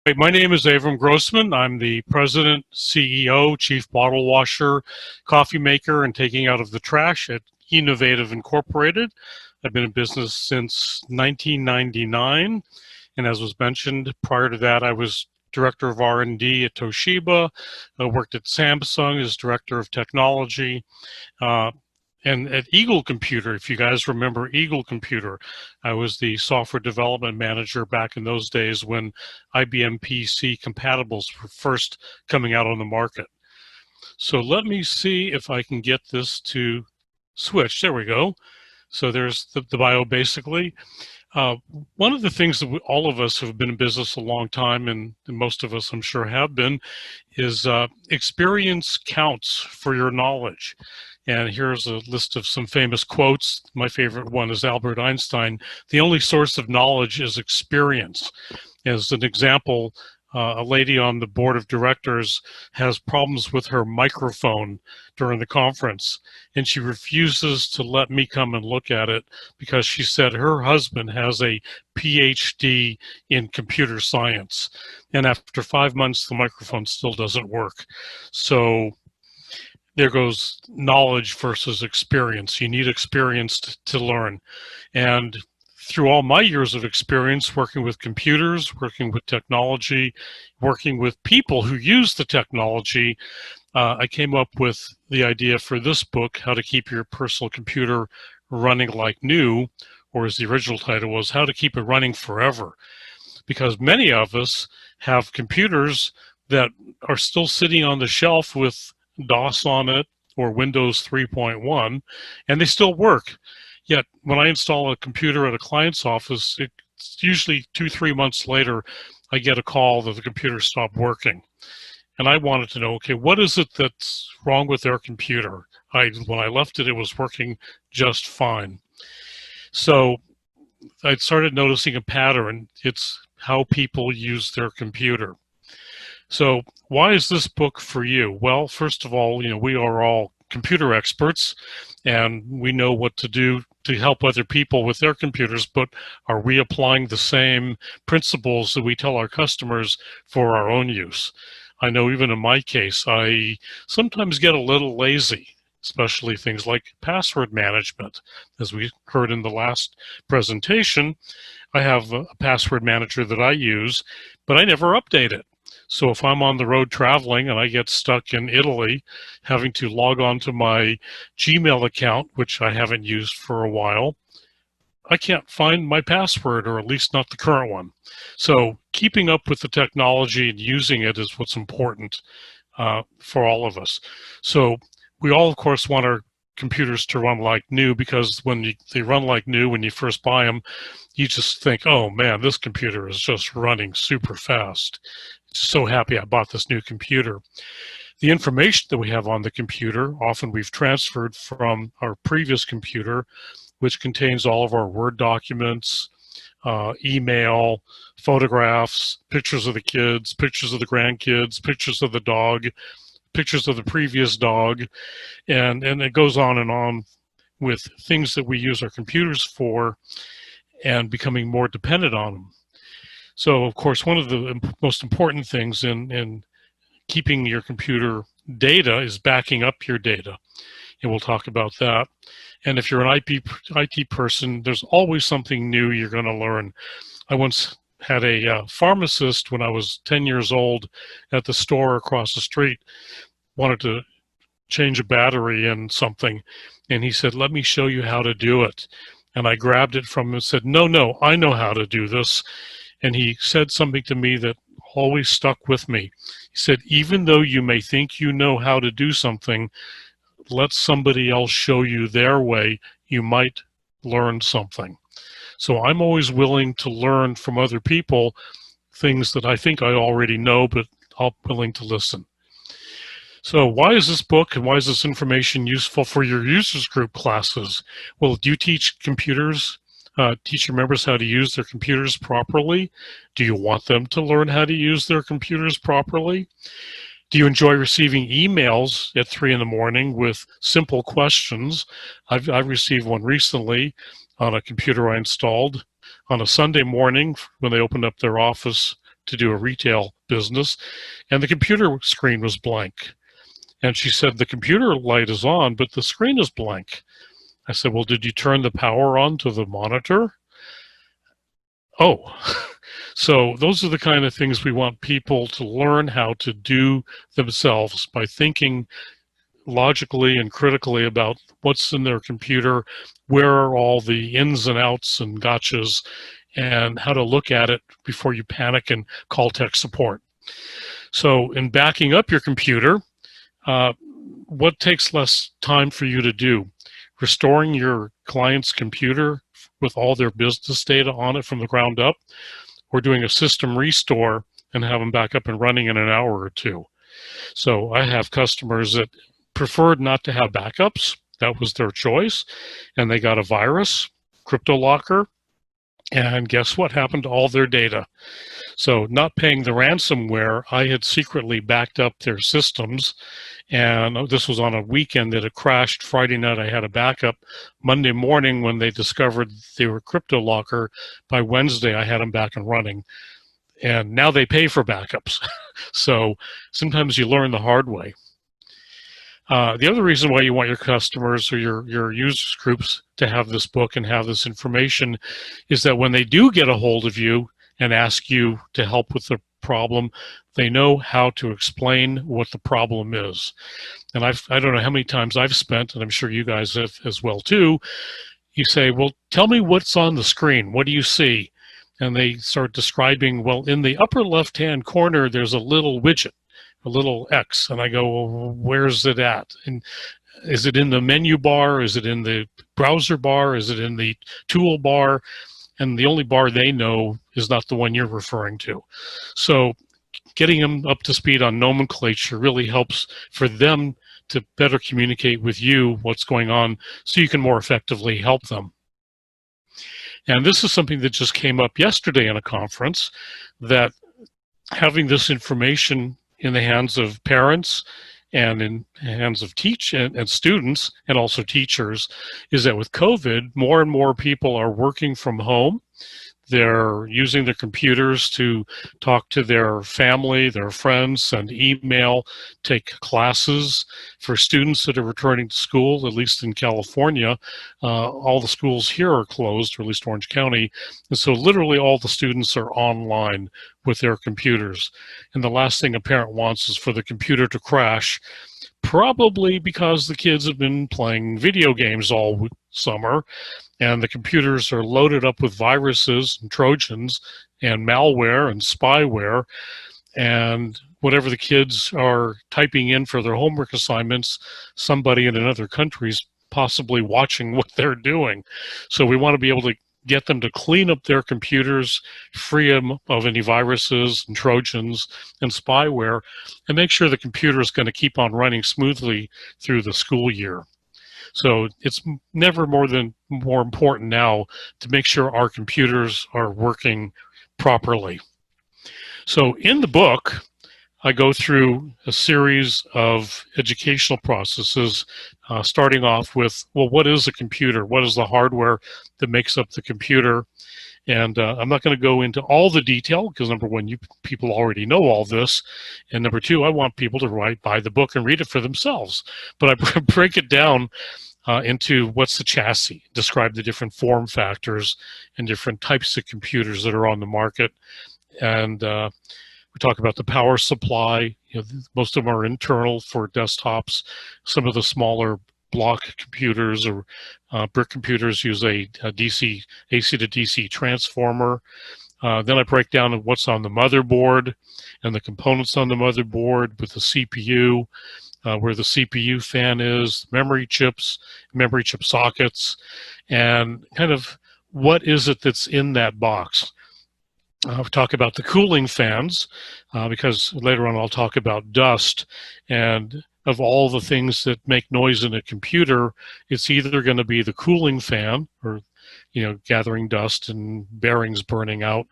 Hey, my name is Avram Grossman. I'm the president, CEO, chief bottle washer, coffee maker, and taking out of the trash at Innovative Incorporated. I've been in business since 1999, and as was mentioned, prior to that, I was director of R&D at Toshiba. I worked at Samsung as director of technology. Uh, and at Eagle Computer, if you guys remember Eagle Computer, I was the software development manager back in those days when IBM PC compatibles were first coming out on the market. So let me see if I can get this to switch. There we go. So there's the bio basically. Uh, One of the things that all of us who have been in business a long time, and most of us I'm sure have been, is experience counts for your knowledge. And here's a list of some famous quotes. My favorite one is Albert Einstein. The only source of knowledge is experience. As an example, a lady on the board of directors has problems with her microphone during the conference, and she refuses to let me come and look at it because she said her husband has a PhD in computer science. And after 5 months, the microphone still doesn't work. So there goes knowledge versus experience. You need experience to learn. And through all my years of experience working with computers, working with technology, working with people who use the technology, I came up with the idea for this book, How to Keep Your Personal Computer Running Like New, or as the original title was, How to Keep It Running Forever. Because many of us have computers that are still sitting on the shelf with DOS on it or Windows 3.1, and they still work. Yet when I install a computer at a client's office, it's usually 2-3 months later, I get a call that the computer stopped working. And I wanted to know, okay, what is it that's wrong with their computer? When I left it, it was working just fine. So I started noticing a pattern. It's how people use their computer. So why is this book for you? Well, first of all, we are all computer experts and we know what to do to help other people with their computers, but are we applying the same principles that we tell our customers for our own use? I know even in my case, I sometimes get a little lazy, especially things like password management. As we heard in the last presentation, I have a password manager that I use, but I never update it. So if I'm on the road traveling and I get stuck in Italy, having to log on to my Gmail account, which I haven't used for a while, I can't find my password, or at least not the current one. So keeping up with the technology and using it is what's important for all of us. So we all, of course, want our computers to run like new, because when they run like new, when you first buy them, you just think, oh man, this computer is just running super fast. So happy I bought this new computer. The information that we have on the computer, often we've transferred from our previous computer, which contains all of our Word documents, email, photographs, pictures of the kids, pictures of the grandkids, pictures of the dog, pictures of the previous dog, and it goes on with things that we use our computers for and becoming more dependent on them. So, of course, one of the most important things in keeping your computer data is backing up your data. And we'll talk about that. And if you're an IT person, there's always something new you're going to learn. I once had a pharmacist when I was 10 years old at the store across the street, wanted to change a battery in something. And he said, let me show you how to do it. And I grabbed it from him and said, no, I know how to do this. And he said something to me that always stuck with me. He said, even though you may think you know how to do something, let somebody else show you their way. You might learn something. So I'm always willing to learn from other people things that I think I already know, but I'm willing to listen. So why is this book and why is this information useful for your users group classes? Well, do you teach computers? Teach your members how to use their computers properly? Do you want them to learn how to use their computers properly? Do you enjoy receiving emails at 3 in the morning with simple questions? I've received one recently on a computer I installed on a Sunday morning when they opened up their office to do a retail business, and the computer screen was blank. And she said, the computer light is on, but the screen is blank. I said, well, did you turn the power on to the monitor? Oh, so those are the kind of things we want people to learn how to do themselves by thinking logically and critically about what's in their computer, where are all the ins and outs and gotchas, and how to look at it before you panic and call tech support. So in backing up your computer, what takes less time for you to do? Restoring your client's computer with all their business data on it from the ground up, or doing a system restore and have them back up and running in an hour or two. So I have customers that preferred not to have backups. That was their choice. And they got a virus, crypto locker, and guess what happened to all their data? So not paying the ransomware, I had secretly backed up their systems, and this was on a weekend that it crashed. Friday night I had a backup. Monday morning when they discovered they were crypto locker, by Wednesday I had them back and running. And now they pay for backups. So sometimes you learn the hard way. The other reason why you want your customers or your users groups to have this book and have this information is that when they do get a hold of you and ask you to help with the problem, they know how to explain what the problem is. And I don't know how many times I've spent, and I'm sure you guys have as well too, you say, well, tell me what's on the screen. What do you see? And they start describing, well, in the upper left-hand corner, there's a little widget, a little X. And I go, well, where's it at? And is it in the menu bar? Is it in the browser bar? Is it in the tool bar? And the only bar they know is not the one you're referring to. So getting them up to speed on nomenclature really helps for them to better communicate with you what's going on so you can more effectively help them. And this is something that just came up yesterday in a conference, that having this information in the hands of parents and in the hands of and students and also teachers is that with COVID, more and more people are working from home. They're using their computers to talk to their family, their friends, send email, take classes. For students that are returning to school, at least in California, all the schools here are closed, or at least Orange County. And so literally all the students are online with their computers. And the last thing a parent wants is for the computer to crash, probably because the kids have been playing video games all summer, and the computers are loaded up with viruses and Trojans and malware and spyware, and whatever the kids are typing in for their homework assignments, somebody in another country is possibly watching what they're doing. So we want to be able to get them to clean up their computers, free them of any viruses and Trojans and spyware, and make sure the computer is going to keep on running smoothly through the school year. So it's never more important now to make sure our computers are working properly. So in the book, I go through a series of educational processes, starting off with, well, what is a computer? What is the hardware that makes up the computer? And I'm not going to go into all the detail because, number one, you people already know all this. And number two, I want people to buy the book and read it for themselves. But I break it down into what's the chassis, describe the different form factors and different types of computers that are on the market. And we talk about the power supply. You know, most of them are internal for desktops. Some of the smaller block computers or brick computers use a AC to DC transformer. Then I break down what's on the motherboard and the components on the motherboard with the CPU, where the CPU fan is, memory chip sockets, and kind of what is it that's in that box. We talk about the cooling fans because later on I'll talk about dust, and of all the things that make noise in a computer, it's either going to be the cooling fan, or gathering dust and bearings burning out,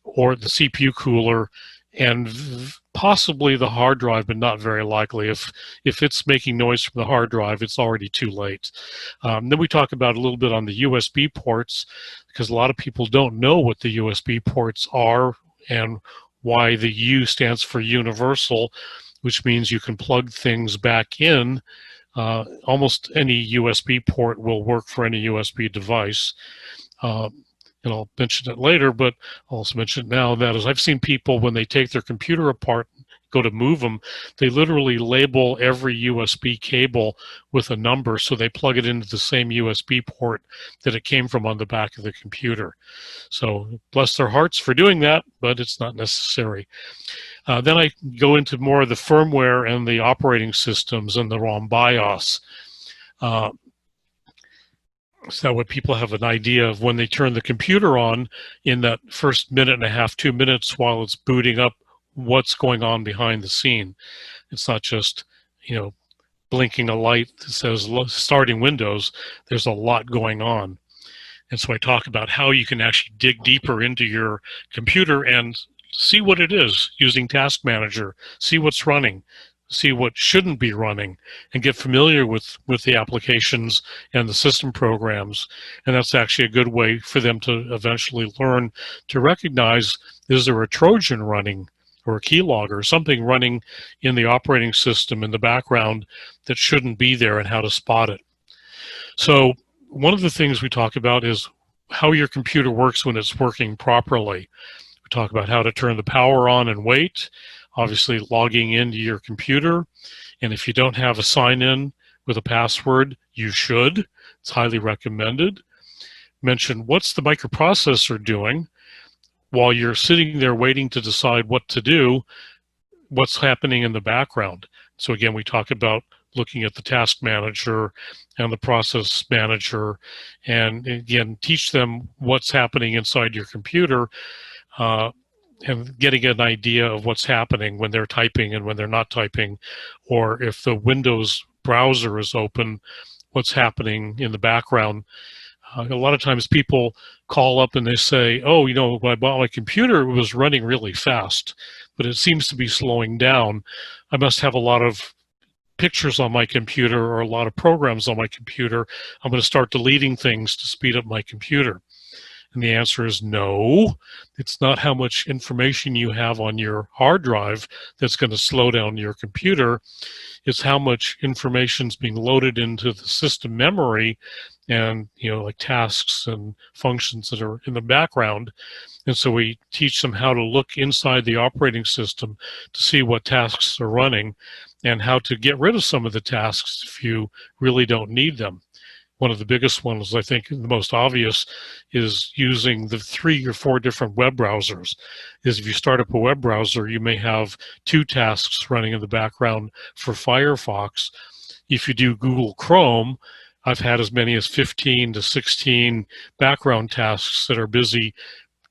or the CPU cooler, and possibly the hard drive, but not very likely. If it's making noise from the hard drive, it's already too late. Then we talk about a little bit on the USB ports, because a lot of people don't know what the USB ports are and why the U stands for universal, which means you can plug things back in. Almost any USB port will work for any USB device. And I'll mention it later, but I'll also mention it now, that is, I've seen people, when they take their computer apart, go to move them, they literally label every USB cable with a number, so they plug it into the same USB port that it came from on the back of the computer. So bless their hearts for doing that, but it's not necessary. Then I go into more of the firmware and the operating systems and the ROM BIOS. So that way people have an idea of, when they turn the computer on, in that first minute and a half, 2 minutes while it's booting up, what's going on behind the scene. It's not just, blinking a light that says starting Windows. There's a lot going on. And so I talk about how you can actually dig deeper into your computer and see what it is using Task Manager, see what's running, see what shouldn't be running, and get familiar with the applications and the system programs. And that's actually a good way for them to eventually learn to recognize, is there a Trojan running or a keylogger or something running in the operating system in the background that shouldn't be there, and how to spot it. So one of the things we talk about is how your computer works when it's working properly. We talk about how to turn the power on and wait, obviously logging into your computer. And if you don't have a sign-in with a password, you should. It's highly recommended. Mention what's the microprocessor doing while you're sitting there waiting to decide what to do, what's happening in the background. So again, we talk about looking at the task manager and the process manager, and again, teach them what's happening inside your computer, and getting an idea of what's happening when they're typing and when they're not typing, or if the Windows browser is open, what's happening in the background. A lot of times people call up and they say, oh, when I bought my computer, it was running really fast, but it seems to be slowing down. I must have a lot of pictures on my computer or a lot of programs on my computer. I'm going to start deleting things to speed up my computer. And the answer is no. It's not how much information you have on your hard drive that's going to slow down your computer. It's how much information is being loaded into the system memory, and like tasks and functions that are in the background. And so we teach them how to look inside the operating system to see what tasks are running, and how to get rid of some of the tasks if you really don't need them. One of the biggest ones, I think the most obvious, is using the 3 or 4 different web browsers. Is if you start up a web browser, you may have 2 tasks running in the background for Firefox. If you do Google Chrome, I've had as many as 15 to 16 background tasks that are busy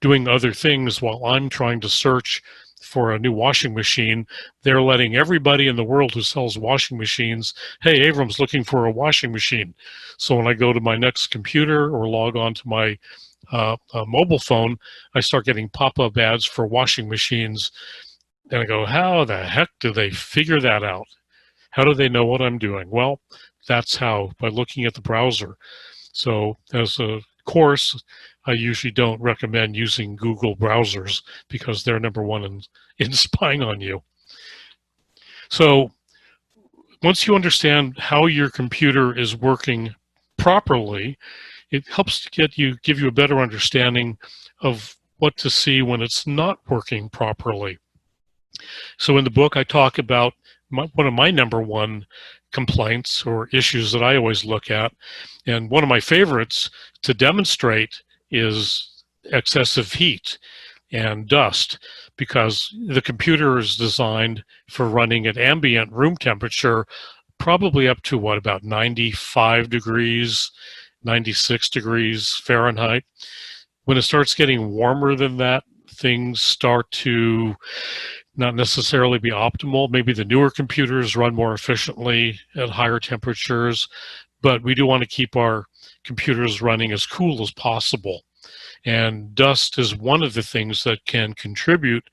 doing other things while I'm trying to search for a new washing machine. They're letting everybody in the world who sells washing machines, hey, Avram's looking for a washing machine. So when I go to my next computer or log on to my mobile phone, I start getting pop-up ads for washing machines. And I go, how the heck do they figure that out? How do they know what I'm doing? Well, that's how, by looking at the browser. So as a course, I usually don't recommend using Google browsers because they're number one in spying on you. So once you understand how your computer is working properly, it helps to give you a better understanding of what to see when it's not working properly. So in the book, I talk about one of my number one complaints or issues that I always look at. And one of my favorites to demonstrate is excessive heat and dust, because the computer is designed for running at ambient room temperature, probably up to about 95 degrees, 96 degrees Fahrenheit. When it starts getting warmer than that, things start to not necessarily be optimal. Maybe the newer computers run more efficiently at higher temperatures, but we do want to keep our computers running as cool as possible. And dust is one of the things that can contribute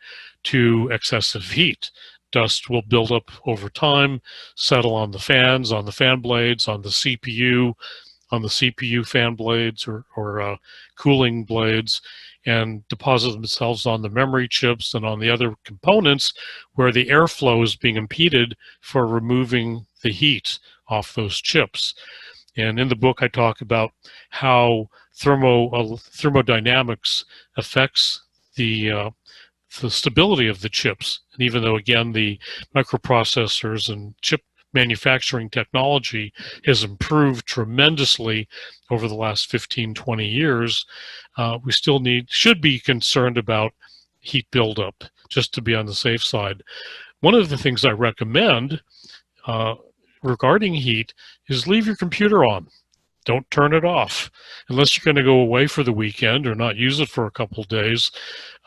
to excessive heat. Dust will build up over time, settle on the fans, on the fan blades, on the CPU, on the CPU fan blades or cooling blades, and deposit themselves on the memory chips and on the other components where the airflow is being impeded for removing the heat off those chips. And in the book, I talk about how thermodynamics affects the stability of the chips. And even though, again, the microprocessors and chip manufacturing technology has improved tremendously over the last 15, 20 years, we still should be concerned about heat buildup, just to be on the safe side. One of the things I recommend regarding heat is leave your computer on. Don't turn it off unless you're going to go away for the weekend or not use it for a couple of days.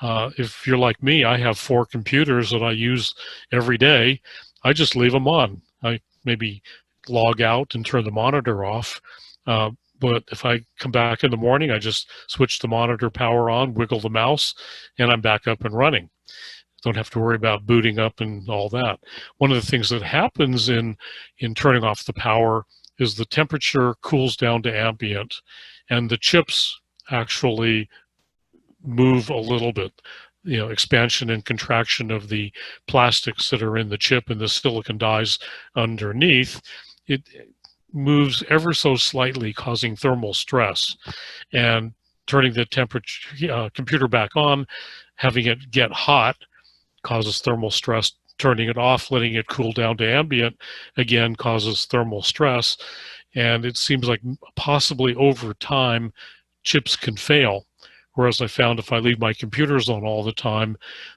If you're like me, I have 4 computers that I use every day. I just leave them on. I maybe log out and turn the monitor off. But if I come back in the morning, I just switch the monitor power on, wiggle the mouse, and I'm back up and running. Don't have to worry about booting up and all that. One of the things that happens in turning off the power is the temperature cools down to ambient, and the chips actually move a little bit. You know, expansion and contraction of the plastics that are in the chip and the silicon dies underneath, it moves ever so slightly, causing thermal stress. And turning the computer back on, having it get hot, causes thermal stress. Turning it off, letting it cool down to ambient, again, causes thermal stress. And it seems like possibly over time, chips can fail. Whereas I found if I leave my computers on all the time,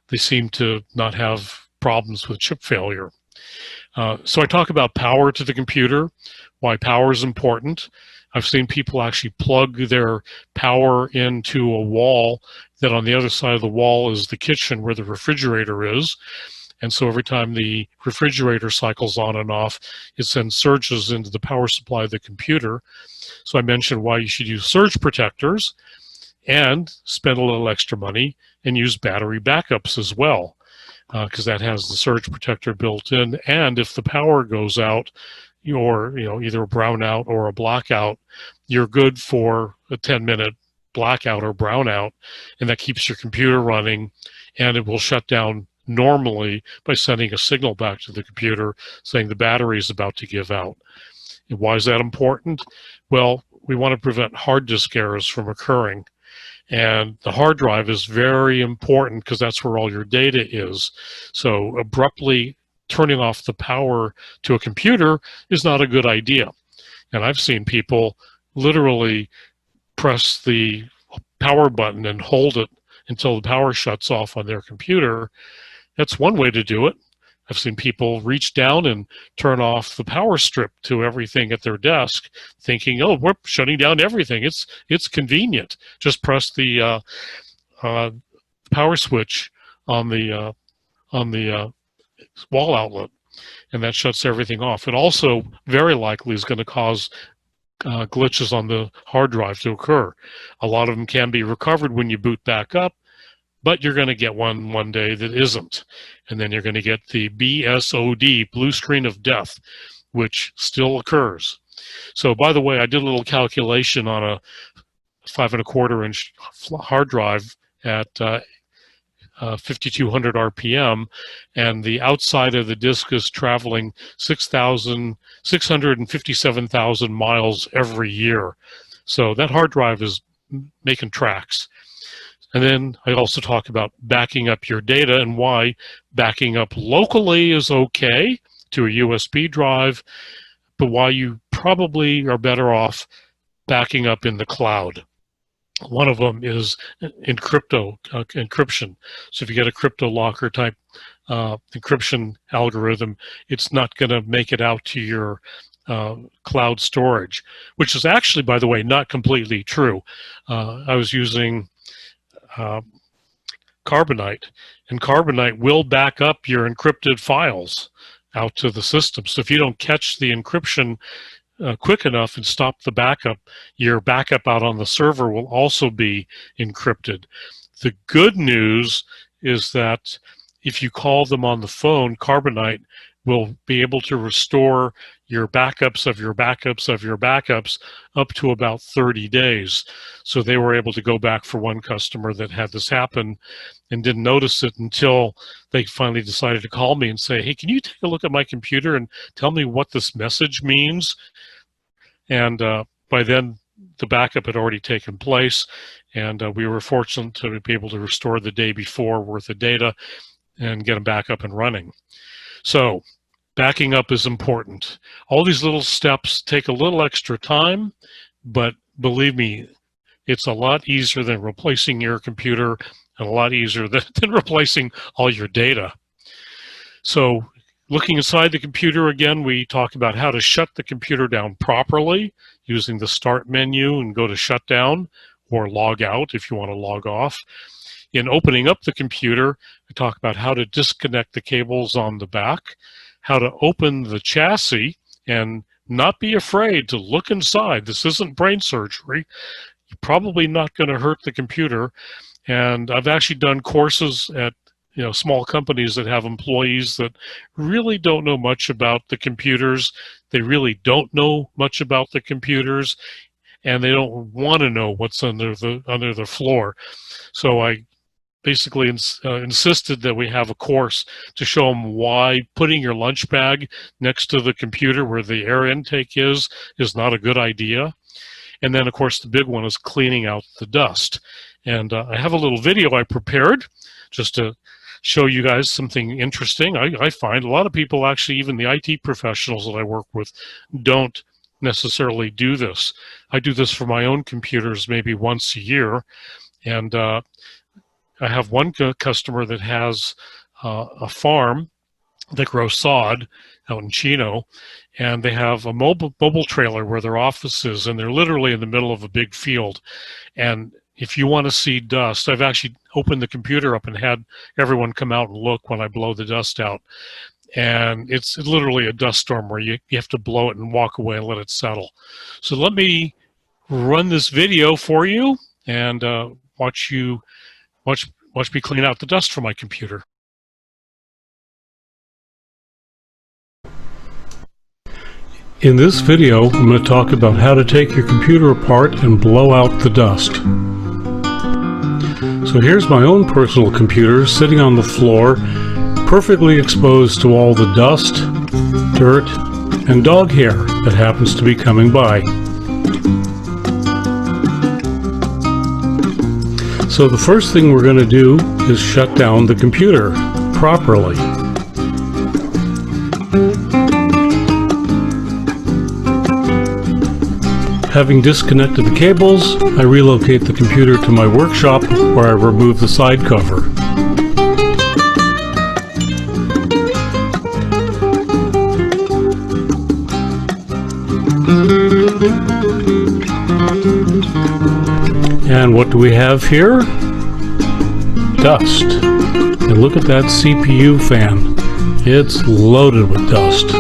they seem to not have problems with chip failure. So I talk about power to the computer, why power is important. I've seen people actually plug their power into a wall that on the other side of the wall is the kitchen where the refrigerator is. And so every time the refrigerator cycles on and off, it sends surges into the power supply of the computer. So I mentioned why you should use surge protectors and spend a little extra money and use battery backups as well, because that has the surge protector built in. And if the power goes out, or either a brownout or a blackout, you're good for a 10-minute blackout or brownout, and that keeps your computer running, and it will shut down normally by sending a signal back to the computer saying the battery is about to give out. And why is that important? Well, we want to prevent hard disk errors from occurring. And the hard drive is very important because that's where all your data is. So abruptly turning off the power to a computer is not a good idea. And I've seen people literally press the power button and hold it until the power shuts off on their computer. That's one way to do it. I've seen people reach down and turn off the power strip to everything at their desk, thinking, "Oh, we're shutting down everything. It's convenient. Just press the power switch on the wall outlet, and that shuts everything off." It also very likely is going to cause glitches on the hard drive to occur. A lot of them can be recovered when you boot back up, but you're going to get one day that isn't. And then you're going to get the BSOD, blue screen of death, which still occurs. So by the way, I did a little calculation on a 5.25-inch hard drive at 5,200 RPM, and the outside of the disk is traveling 657,000 miles every year. So that hard drive is making tracks. And then I also talk about backing up your data and why backing up locally is okay to a USB drive, but why you probably are better off backing up in the cloud. One of them is encryption. So if you get a crypto locker type encryption algorithm, it's not going to make it out to your cloud storage, which is actually, by the way, not completely true. I was using Carbonite, and Carbonite will back up your encrypted files out to the system. So if you don't catch the encryption quick enough and stop the backup, your backup out on the server will also be encrypted. The good news is that if you call them on the phone, Carbonite will be able to restore your backups of your backups of your backups up to about 30 days. So they were able to go back for one customer that had this happen and didn't notice it until they finally decided to call me and say, hey, can you take a look at my computer and tell me what this message means? And by then, the backup had already taken place, and we were fortunate to be able to restore the day before worth of data and get them back up and running. So backing up is important. All these little steps take a little extra time, but believe me, it's a lot easier than replacing your computer and a lot easier than replacing all your data. So looking inside the computer again, we talk about how to shut the computer down properly using the start menu and go to shutdown or log out if you want to log off. In opening up the computer, we talk about how to disconnect the cables on the back, how to open the chassis and not be afraid to look inside. This isn't brain surgery. You're probably not going to hurt the computer. And I've actually done courses at small companies that have employees that really don't know much about the computers. They really don't know much about the computers, and they don't want to know what's under the floor. So I basically insisted that we have a course to show them why putting your lunch bag next to the computer where the air intake is not a good idea. And then, of course, the big one is cleaning out the dust. And I have a little video I prepared just to show you guys something interesting. I find a lot of people, actually, even the IT professionals that I work with, don't necessarily do this. I do this for my own computers maybe once a year. And I have one customer that has a farm that grows sod out in Chino, and they have a mobile trailer where their office is, and they're literally in the middle of a big field. And if you want to see dust, I've actually opened the computer up and had everyone come out and look when I blow the dust out. And it's literally a dust storm where you have to blow it and walk away and let it settle. So let me run this video for you and watch me clean out the dust from my computer. In this video, I'm going to talk about how to take your computer apart and blow out the dust. So here's my own personal computer sitting on the floor, perfectly exposed to all the dust, dirt, and dog hair that happens to be coming by. So the first thing we're going to do is shut down the computer properly. Having disconnected the cables, I relocate the computer to my workshop where I remove the side cover. And what do we have here? Dust. And look at that CPU fan. It's loaded with dust.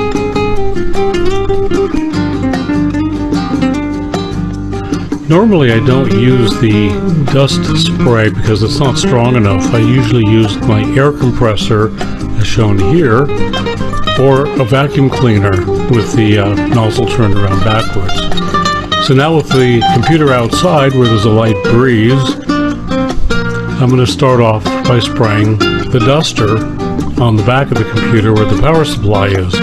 Normally I don't use the dust spray because it's not strong enough. I usually use my air compressor, as shown here, or a vacuum cleaner with the nozzle turned around backwards. So now with the computer outside where there's a light breeze, I'm going to start off by spraying the duster on the back of the computer where the power supply is.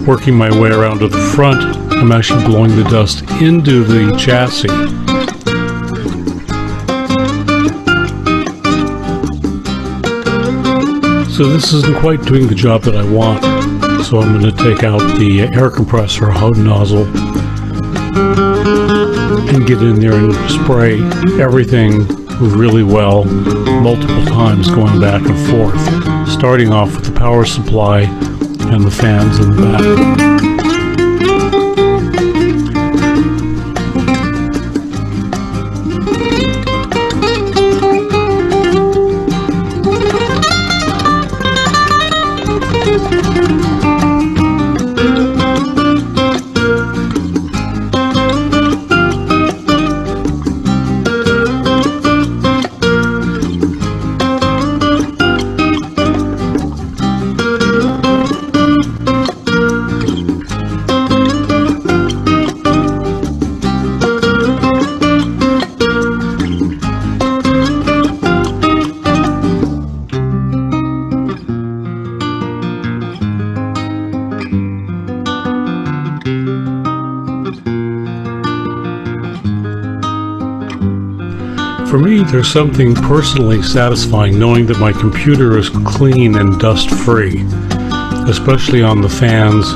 Working my way around to the front, I'm actually blowing the dust into the chassis. So this isn't quite doing the job that I want. So I'm going to take out the air compressor nozzle and get in there and spray everything really well, multiple times going back and forth, starting off with the power supply and the fans in the back. For me, there's something personally satisfying knowing that my computer is clean and dust-free, especially on the fans,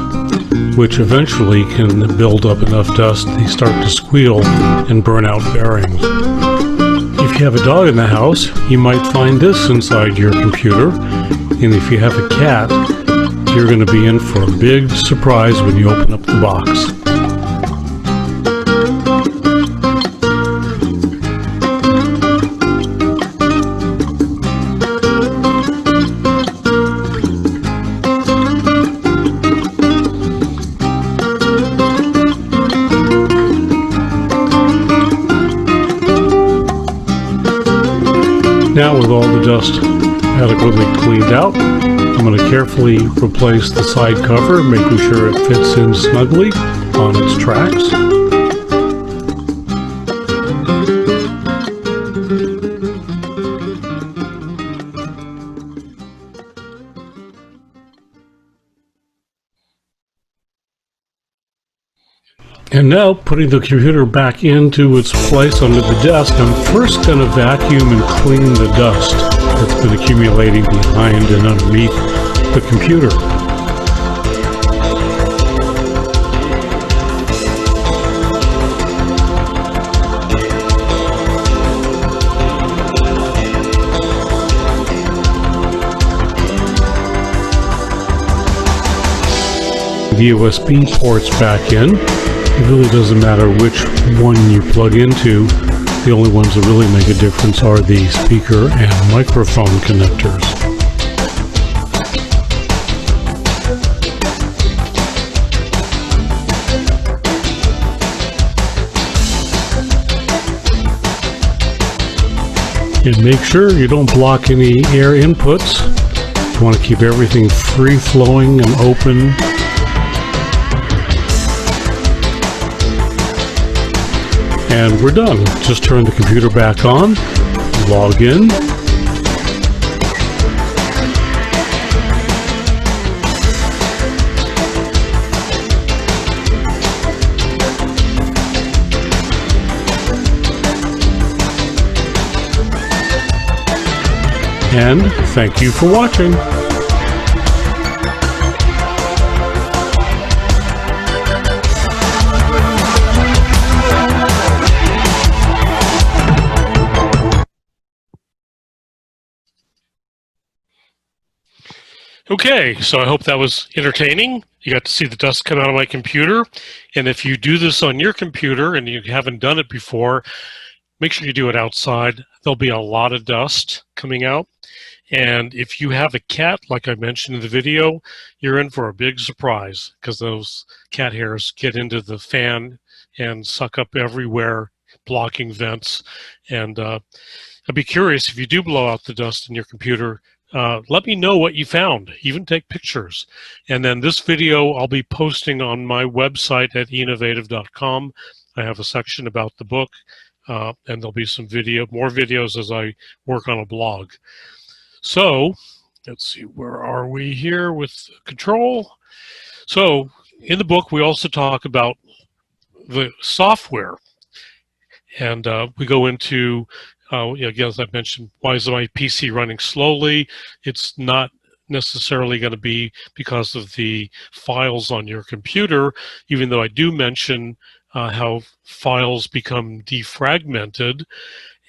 which eventually can build up enough dust they start to squeal and burn out bearings. If you have a dog in the house, you might find this inside your computer, and if you have a cat, you're going to be in for a big surprise when you open up the box. Now with all the dust adequately cleaned out, I'm going to carefully replace the side cover, making sure it fits in snugly on its tracks. And now, putting the computer back into its place under the desk, I'm first going to vacuum and clean the dust that's been accumulating behind and underneath the computer. The USB ports back in. It really doesn't matter which one you plug into. The only ones that really make a difference are the speaker and microphone connectors. And make sure you don't block any air inputs. You want to keep everything free flowing and open. And we're done. Just turn the computer back on, log in, and thank you for watching. Okay, so I hope that was entertaining. You got to see the dust come out of my computer. And if you do this on your computer and you haven't done it before, make sure you do it outside. There'll be a lot of dust coming out. And if you have a cat, like I mentioned in the video, you're in for a big surprise because those cat hairs get into the fan and suck up everywhere, blocking vents. And I'd be curious if you do blow out the dust in your computer, let me know what you found, even take pictures. And then this video I'll be posting on my website at innovative.com. I have a section about the book, and there'll be some more videos as I work on a blog. So let's see, where are we here with control? So in the book we also talk about the software, and we go into again, as I mentioned, why is my PC running slowly? It's not necessarily going to be because of the files on your computer, even though I do mention how files become defragmented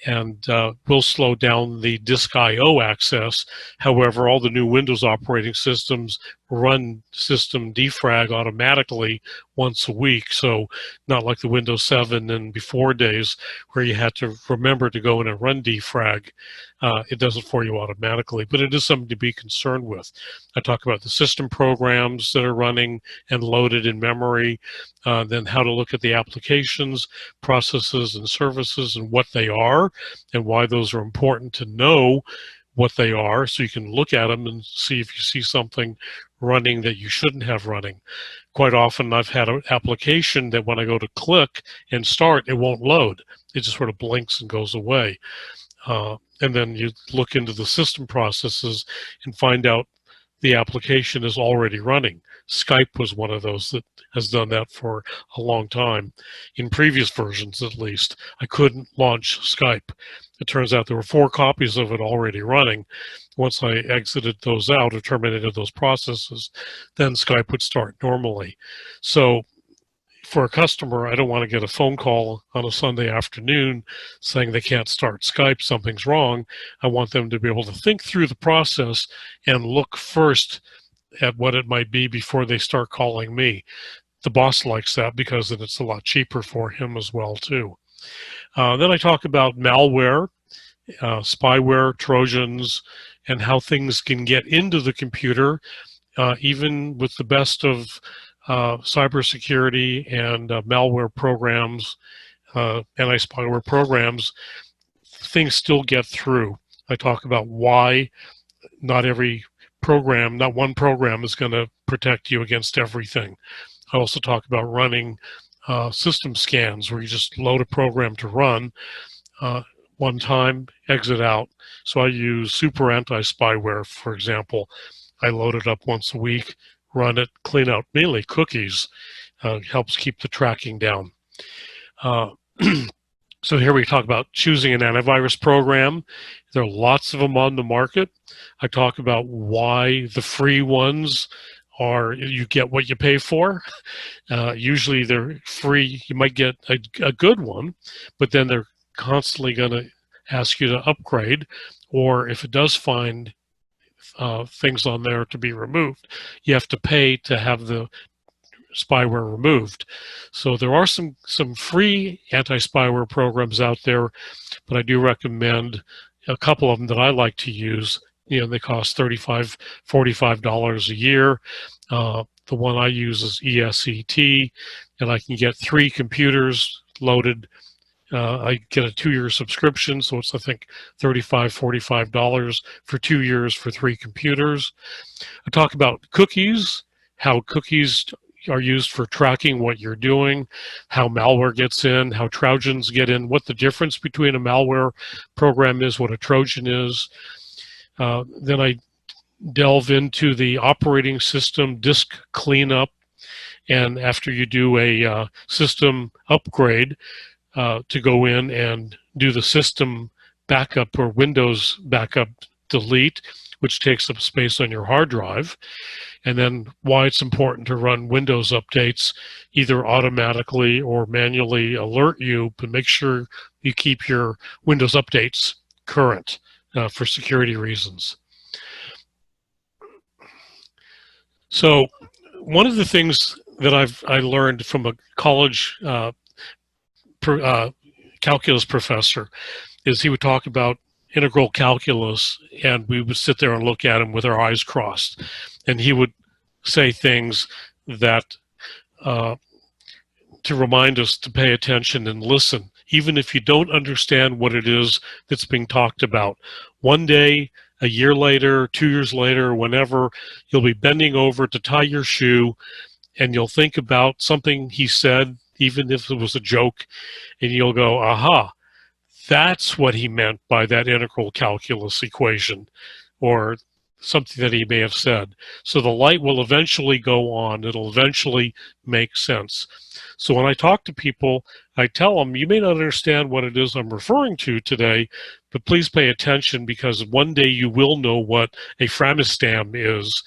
and will slow down the disk I/O access. However, all the new Windows operating systems run system defrag automatically once a week, so not like the Windows 7 and before days where you had to remember to go in and run defrag. It does it for you automatically, but it is something to be concerned with. I talk about the system programs that are running and loaded in memory, then how to look at the applications, processes, and services and what they are and why those are important to know what they are, so you can look at them and see if you see something running that you shouldn't have running. Quite often I've had an application that when I go to click and start, it won't load. It just sort of blinks and goes away. And then you look into the system processes and find out the application is already running. Skype was one of those that has done that for a long time. In previous versions, at least, I couldn't launch Skype. It turns out there were 4 copies of it already running. Once I exited those out or terminated those processes, then Skype would start normally. So for a customer, I don't want to get a phone call on a Sunday afternoon saying they can't start Skype, something's wrong. I want them to be able to think through the process and look first at what it might be before they start calling me. The boss likes that because then it's a lot cheaper for him as well, too. Then I talk about malware, spyware, Trojans, and how things can get into the computer, even with the best of cybersecurity and malware programs, anti-spyware programs, things still get through. I talk about why not every program, not one program is going to protect you against everything. I also talk about running system scans where you just load a program to run one time, exit out. So I use super anti-spyware, for example. I load it up once a week, run it, clean out mainly cookies, helps keep the tracking down. So here we talk about choosing an antivirus program. There are lots of them on the market. I talk about why the free ones are, you get what you pay for. Usually they're free. You might get a good one, but then they're constantly going to ask you to upgrade, or if it does find things on there to be removed, you have to pay to have the spyware removed. So there are some free anti-spyware programs out there, but I do recommend a couple of them that I like to use. You know, they cost $35, $45 a year. The one I use is ESET, and I can get 3 computers loaded. I get a 2-year subscription, so it's, I think, $35, $45 for 2 years for 3 computers. I talk about cookies, how cookies are used for tracking what you're doing, how malware gets in, how Trojans get in, what the difference between a malware program is, what a Trojan is. Then I delve into the operating system disk cleanup, and after you do a system upgrade, to go in and do the system backup or Windows backup delete, which takes up space on your hard drive, and then why it's important to run Windows updates, either automatically or manually alert you, but make sure you keep your Windows updates current for security reasons. So one of the things that I learned from a college calculus professor is he would talk about integral calculus, and we would sit there and look at him with our eyes crossed, and he would say things that to remind us to pay attention and listen, even if you don't understand what it is that's being talked about. One day, a year later, 2 years later, whenever, you'll be bending over to tie your shoe, and you'll think about something he said, even if it was a joke, and you'll go, aha, that's what he meant by that integral calculus equation, or something that he may have said. So the light will eventually go on. It'll eventually make sense. So when I talk to people, I tell them, you may not understand what it is I'm referring to today, but please pay attention, because one day you will know what a Framistam is.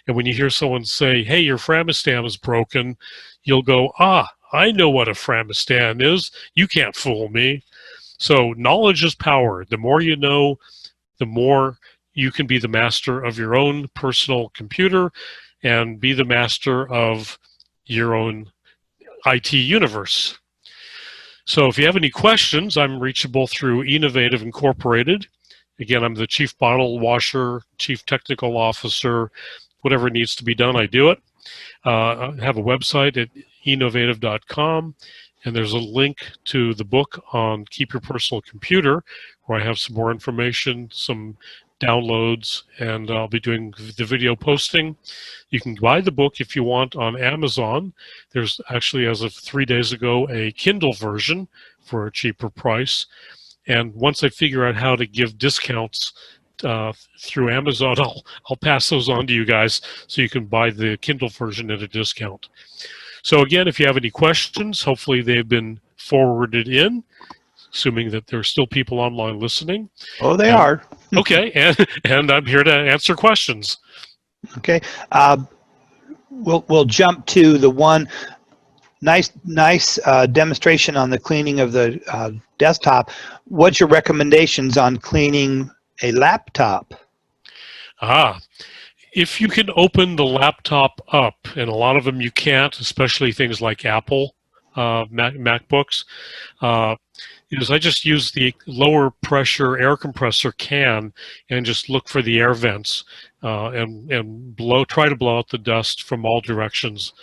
And when you hear someone say, hey, your Framistam is broken, you'll go, ah, I know what a Framistam is. You can't fool me. So knowledge is power. The more you know, the more you can be the master of your own personal computer and be the master of your own IT universe. So if you have any questions, I'm reachable through Innovative Incorporated. Again, I'm the chief bottle washer, chief technical officer. Whatever needs to be done, I do it. I have a website at innovative.com, and there's a link to the book on Keep Your Personal Computer, where I have some more information, some downloads, and I'll be doing the video posting. You can buy the book if you want on Amazon. There's actually, as of 3 days ago, a Kindle version for a cheaper price. And once I figure out how to give discounts through Amazon, I'll pass those on to you guys so you can buy the Kindle version at a discount. So again, if you have any questions, hopefully they've been forwarded in, assuming that there's still people online listening. Oh, they are. Okay, and I'm here to answer questions. Okay. We'll jump to the one nice demonstration on the cleaning of the desktop. What's your recommendations on cleaning a laptop? If you can open the laptop up, and a lot of them you can't, especially things like Apple MacBooks, is I just use the lower pressure air compressor can and just look for the air vents and try to blow out the dust from all directions.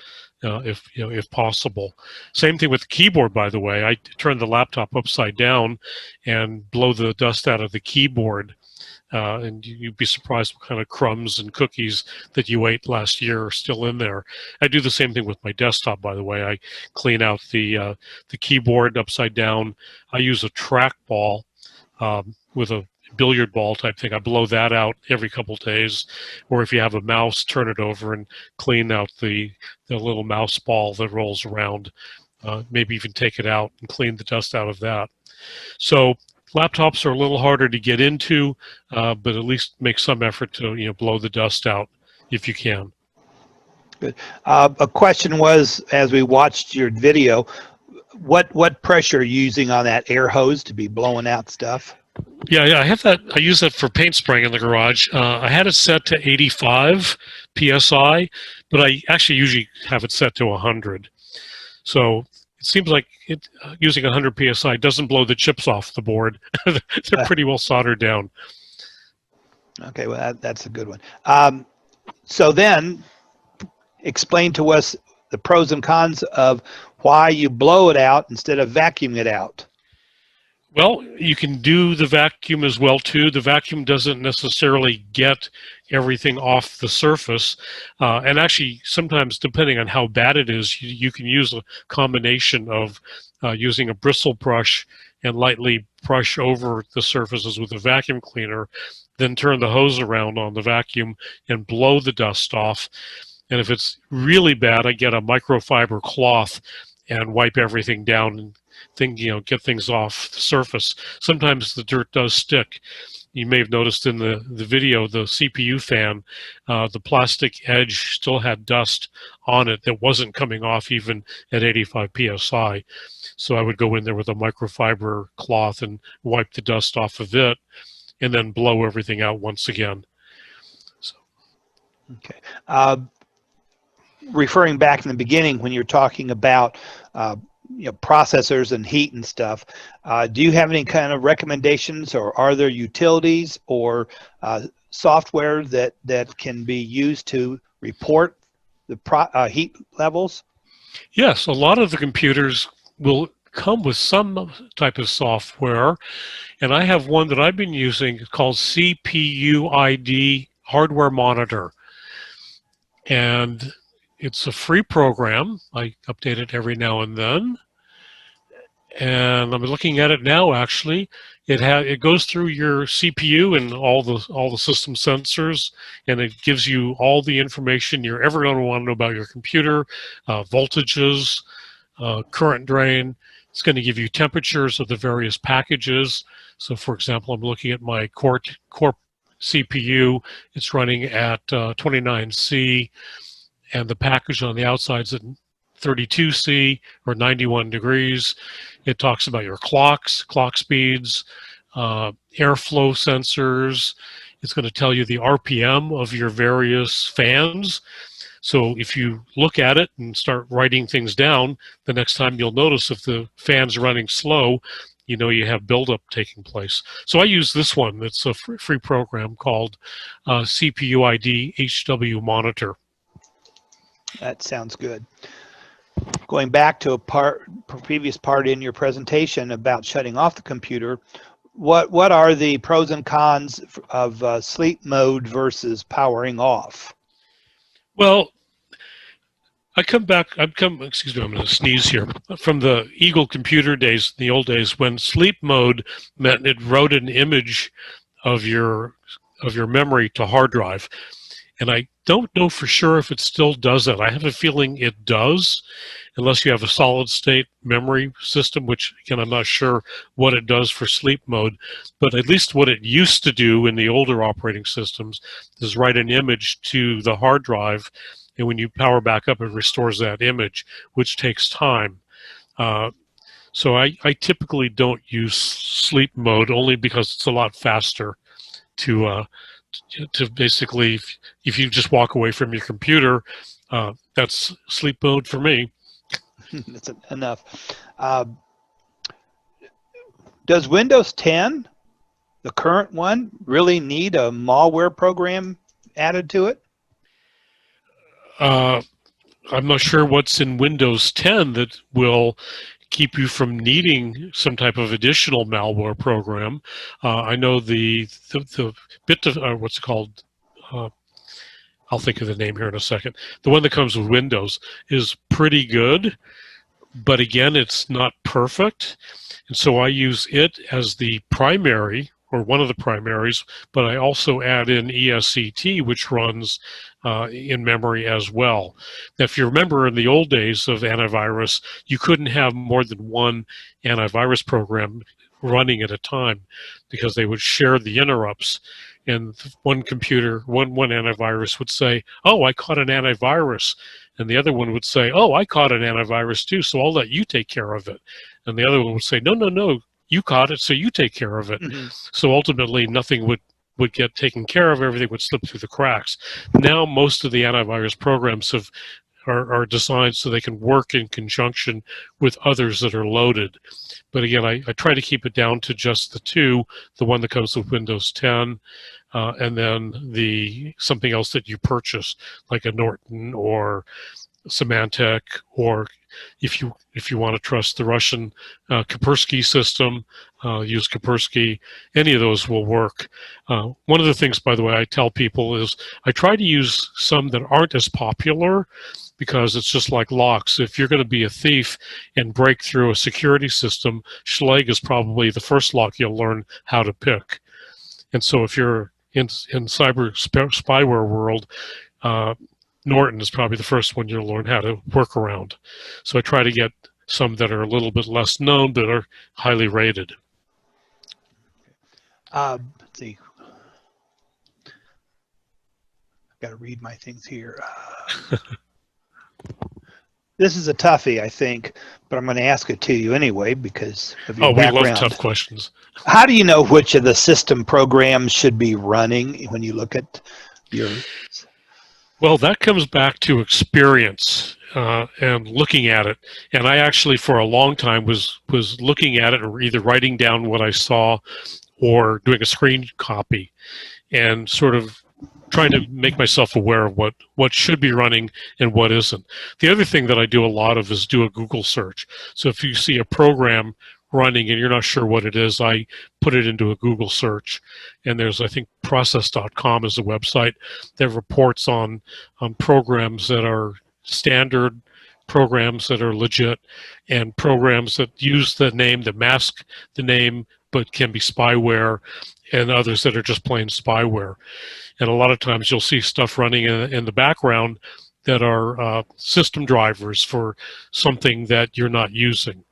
If possible. Same thing with the keyboard, by the way. I turn the laptop upside down and blow the dust out of the keyboard. And you'd be surprised what kind of crumbs and cookies that you ate last year are still in there. I do the same thing with my desktop, by the way. I clean out the keyboard upside down. I use a trackball with a billiard ball type thing. I blow that out every couple days. Or if you have a mouse, turn it over and clean out the little mouse ball that rolls around. Maybe even take it out and clean the dust out of that. So laptops are a little harder to get into, but at least make some effort to blow the dust out if you can. Good. A question was, as we watched your video, what pressure are you using on that air hose to be blowing out stuff? Yeah, I have that. I use that for paint spraying in the garage. I had it set to 85 psi, but I actually usually have it set to 100. So it seems like using 100 psi doesn't blow the chips off the board. They're pretty well soldered down. Okay, well that's a good one. So then, explain to us the pros and cons of why you blow it out instead of vacuum it out. Well, you can do the vacuum as well too. The vacuum doesn't necessarily get everything off the surface, and actually sometimes, depending on how bad it is, you can use a combination of using a bristle brush and lightly brush over the surfaces with a vacuum cleaner, then turn the hose around on the vacuum and blow the dust off. And if it's really bad, I get a microfiber cloth and wipe everything down and get things off the surface. Sometimes the dirt does stick. You may have noticed in the video, the CPU fan, the plastic edge still had dust on it that wasn't coming off even at 85 psi. So I would go in there with a microfiber cloth and wipe the dust off of it and then blow everything out once again. So. Okay. Referring back in the beginning when you're talking about processors and heat and stuff, do you have any kind of recommendations, or are there utilities or software that can be used to report the heat levels? Yes, a lot of the computers will come with some type of software, and I have one that I've been using called CPUID Hardware Monitor, and it's a free program. I update it every now and then. And I'm looking at it now, actually. It goes through your CPU and all the system sensors, and it gives you all the information you're ever going to want to know about your computer, voltages, current drain. It's going to give you temperatures of the various packages. So, for example, I'm looking at my Core CPU. It's running at 29C. And the package on the outside is at 32C or 91 degrees. It talks about your clock speeds, airflow sensors. It's going to tell you the RPM of your various fans. So if you look at it and start writing things down, the next time you'll notice if the fan's running slow, you have buildup taking place. So I use this one. It's a free program called CPUID HW Monitor. That sounds good. Going back to a previous part in your presentation about shutting off the computer, what are the pros and cons of sleep mode versus powering off? Well, excuse me, I'm going to sneeze here. From the Eagle computer days, the old days, when sleep mode meant it wrote an image of your of your memory to hard drive. And I don't know for sure if it still does that. I have a feeling it does, unless you have a solid state memory system, which again, I'm not sure what it does for sleep mode, but at least what it used to do in the older operating systems is write an image to the hard drive, and when you power back up, it restores that image, which takes time. So I typically don't use sleep mode only because it's a lot faster to basically, if you just walk away from your computer, that's sleep mode for me. That's enough. Does Windows 10, the current one, really need a malware program added to it? I'm not sure what's in Windows 10 that will keep you from needing some type of additional malware program. I know the bit of what's it called? I'll think of the name here in a second. The one that comes with Windows is pretty good, but again, it's not perfect. And so I use it as the primary, or one of the primaries, but I also add in ESCT, which runs in memory as well. Now, if you remember in the old days of antivirus, you couldn't have more than one antivirus program running at a time because they would share the interrupts. And one computer, one antivirus would say, "Oh, I caught an antivirus." And the other one would say, "Oh, I caught an antivirus too, so I'll let you take care of it." And the other one would say, "No, no, no, you caught it, so you take care of it." Mm-hmm. So ultimately, nothing would get taken care of. Everything would slip through the cracks. Now, most of the antivirus programs are designed so they can work in conjunction with others that are loaded. But again, I try to keep it down to just the two, the one that comes with Windows 10, and then something else that you purchase, like a Norton or Symantec, or if you want to trust the Russian Kaspersky system, use Kaspersky. Any of those will work. One of the things, by the way, I tell people is I try to use some that aren't as popular, because it's just like locks. If you're going to be a thief and break through a security system, Schlage is probably the first lock you'll learn how to pick. And so if you're in cyber spyware world, Norton is probably the first one you'll learn how to work around. So I try to get some that are a little bit less known but are highly rated. Let's see. I've got to read my things here. This is a toughie, I think, but I'm going to ask it to you anyway because of your background. We love tough questions. How do you know which of the system programs should be running when you look at your... Well, that comes back to experience and looking at it. And I actually, for a long time, was looking at it or either writing down what I saw or doing a screen copy and sort of trying to make myself aware of what should be running and what isn't. The other thing that I do a lot of is do a Google search. So if you see a program running and you're not sure what it is, I put it into a Google search. And there's, I think, process.com is a website that reports on programs that are standard, programs that are legit, and programs that use the name, that mask the name, but can be spyware, and others that are just plain spyware. And a lot of times you'll see stuff running in the background that are system drivers for something that you're not using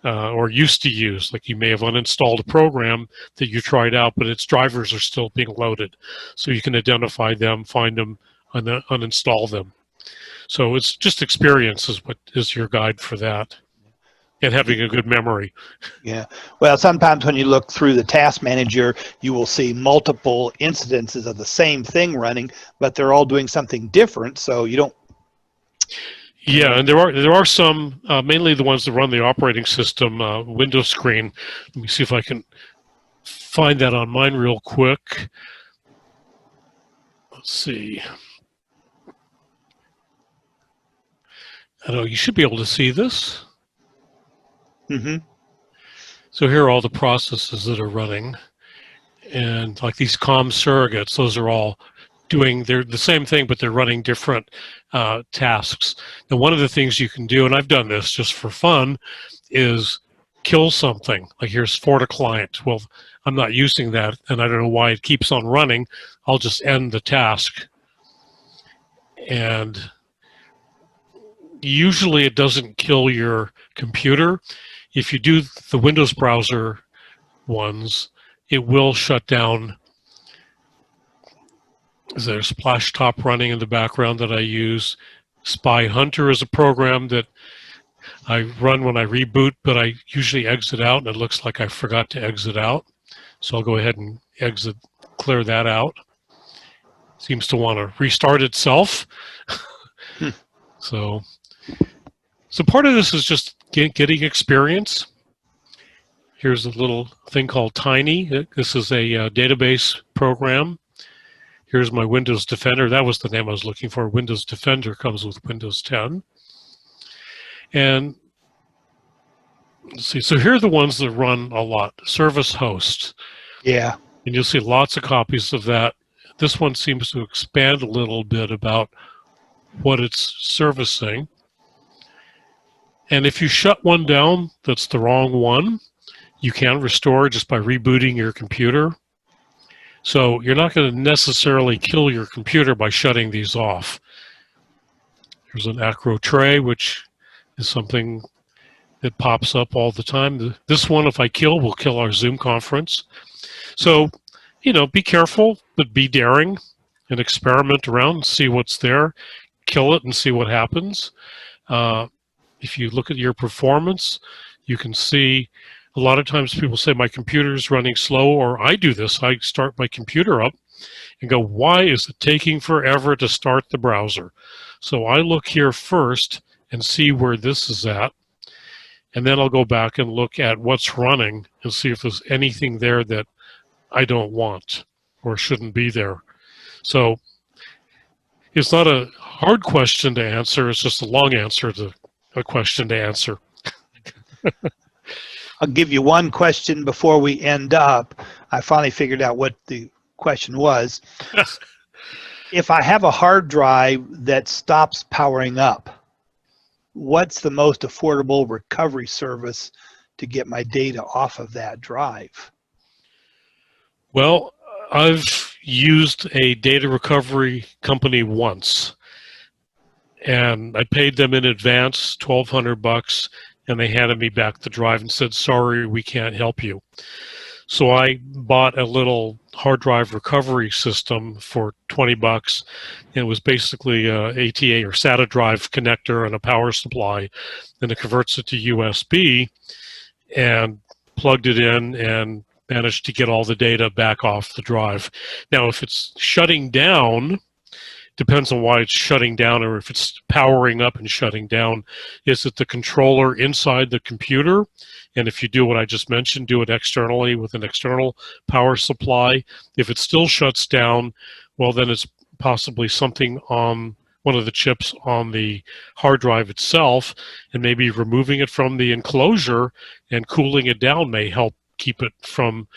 or used to use. Like you may have uninstalled a program that you tried out, but its drivers are still being loaded. So you can identify them, find them, and uninstall them. So it's just experience is what is your guide for that. And having a good memory. Yeah. Well, sometimes when you look through the task manager, you will see multiple incidences of the same thing running, but they're all doing something different. So you don't. Yeah, and there are some, mainly the ones that run the operating system window screen. Let me see if I can find that on mine real quick. Let's see. I know you should be able to see this. Mm-hmm. So here are all the processes that are running, and like these COM surrogates, those are all they're the same thing, but they're running different tasks. Now, one of the things you can do, and I've done this just for fun, is kill something, like here's for a client. Well, I'm not using that, and I don't know why it keeps on running. I'll just end the task. And usually it doesn't kill your computer. If you do the Windows browser ones, it will shut down. There's Splashtop running in the background that I use. Spy Hunter is a program that I run when I reboot, but I usually exit out, and it looks like I forgot to exit out. So I'll go ahead and clear that out. Seems to want to restart itself. So part of this is just getting experience. Here's a little thing called Tiny. This is a database program. Here's my Windows Defender. That was the name I was looking for. Windows Defender comes with Windows 10. And let's see, so here are the ones that run a lot. Service Host. Yeah. And you'll see lots of copies of that. This one seems to expand a little bit about what it's servicing. And if you shut one down that's the wrong one, you can restore just by rebooting your computer. So you're not going to necessarily kill your computer by shutting these off. There's an Acro tray, which is something that pops up all the time. This one, if I kill, will kill our Zoom conference. So, be careful, but be daring and experiment around and see what's there. Kill it and see what happens. If you look at your performance, you can see a lot of times people say my computer is running slow, or I do this. I start my computer up and go, why is it taking forever to start the browser? So I look here first and see where this is at, and then I'll go back and look at what's running and see if there's anything there that I don't want or shouldn't be there. So it's not a hard question to answer. It's just a long answer to a question to answer. I'll give you one question before we end up. I finally figured out what the question was. If I have a hard drive that stops powering up, what's the most affordable recovery service to get my data off of that drive? Well, I've used a data recovery company once, and I paid them in advance, $1,200, and they handed me back the drive and said, sorry, we can't help you. So I bought a little hard drive recovery system for $20, and it was basically a ATA or SATA drive connector and a power supply, and it converts it to USB, and plugged it in and managed to get all the data back off the drive. Now, if it's shutting down, depends on why it's shutting down, or if it's powering up and shutting down. Is it the controller inside the computer? And if you do what I just mentioned, do it externally with an external power supply. If it still shuts down, well, then it's possibly something on one of the chips on the hard drive itself, and maybe removing it from the enclosure and cooling it down may help keep it from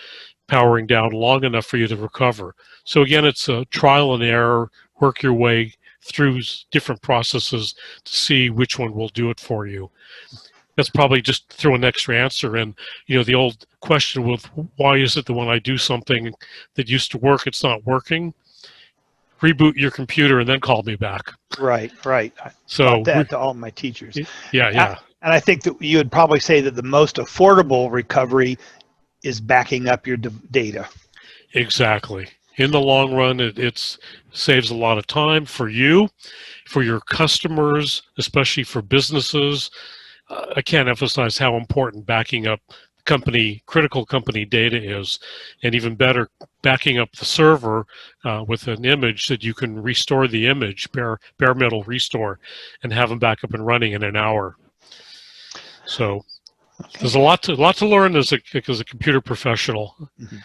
powering down long enough for you to recover. So again, it's a trial and error. Work your way through different processes to see which one will do it for you. That's probably just throw an extra answer in. The old question with why is it that when I do something that used to work, it's not working? Reboot your computer and then call me back. Right. I So taught that to all my teachers. Yeah. And I think that you would probably say that the most affordable recovery is backing up your data. Exactly. In the long run, it saves a lot of time for you, for your customers, especially for businesses. I can't emphasize how important backing up critical company data is, and even better, backing up the server with an image that you can restore the image, bare metal restore, and have them back up and running in an hour. So there's a lot to learn as a computer professional. Mm-hmm.